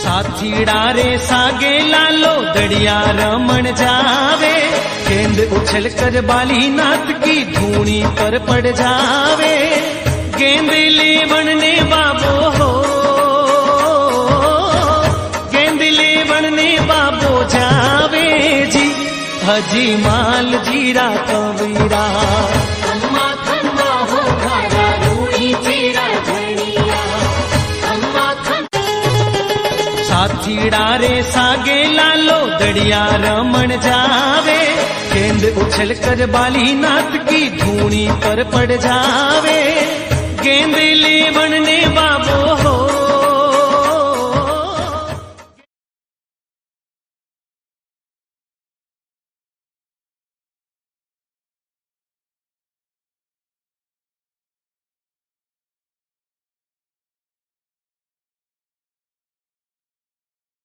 साथीड़ा रे सागे लालो दड़िया रमण जावे, गेंद उछल कर बाली नाथ की धूनी पर पड़ जावे। गेंद लेवण ने बाबो हो, गेंद लेवण ने बाबो जावे जी, हजी माल जीरा कवीरा। खम्मा खम्मा हो घरा रूड़ी तेरा धनिया, खम्मा खम्मा। साथीड़ा रे सागे लालो दड़िया रमण जावे, गेंद उछल कर बाली नाथ की धूनी पर पड़ जावे। गेंद लेवण ने बाबो हो,